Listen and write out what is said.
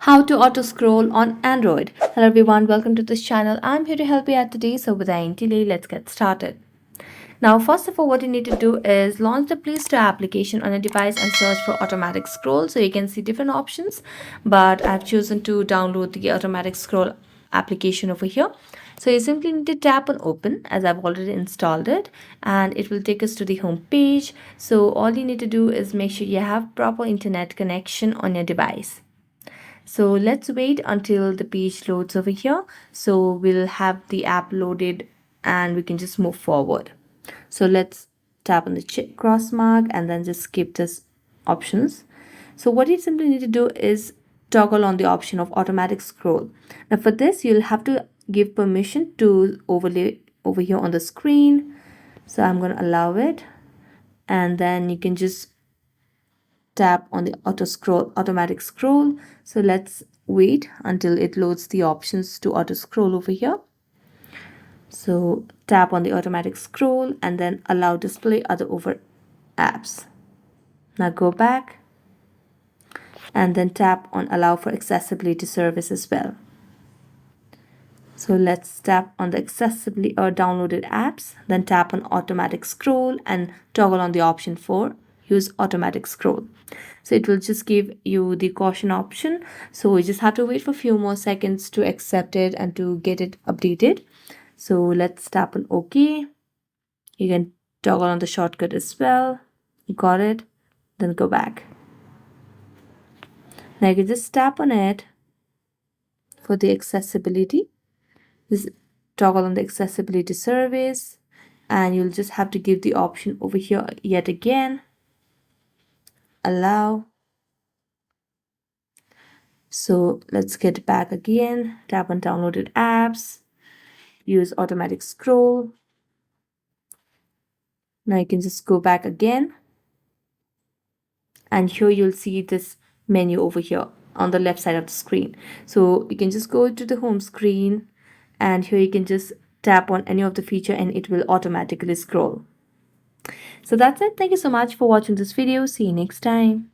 How to auto scroll on Android. Hello everyone, welcome to this channel. I'm here to help you out today. So without any delay, let's get started. Now, first of all, what you need to do is launch the Play Store application on a device and search for automatic scroll. So you can see different options, but I've chosen to download the automatic scroll application over here. So you simply need to tap on open as I've already installed it, and it will take us to the home page. So all you need to do is make sure you have proper internet connection on your device. So let's wait until the page loads over here. So we'll have the app loaded and we can just move forward. So let's tap on the cross mark and then just skip this options. So what you simply need to do is toggle on the option of automatic scroll. Now for this, you'll have to give permission to overlay over here on the screen. So I'm going to allow it, and then you can just tap on the automatic scroll. So let's wait until it loads the options to auto scroll over here. So tap on the automatic scroll and then allow display other over apps. Now go back and then tap on allow for accessibility service as well. So let's tap on the accessibility or downloaded apps, then tap on automatic scroll and toggle on the option for use automatic scroll. So it will just give you the caution option. So we just have to wait for a few more seconds to accept it and to get it updated. So let's tap on OK. You can toggle on the shortcut as well. You got it. Then go back. Now you can just tap on it for the accessibility. Just toggle on the accessibility service, and you'll just have to give the option over here yet again. Allow. So let's get back again. Tap on downloaded apps. Use automatic scroll. Now you can just go back again. And here you'll see this menu over here on the left side of the screen. So you can just go to the home screen, and here you can just tap on any of the feature and it will automatically scroll. So that's it. Thank you so much for watching this video. See you next time.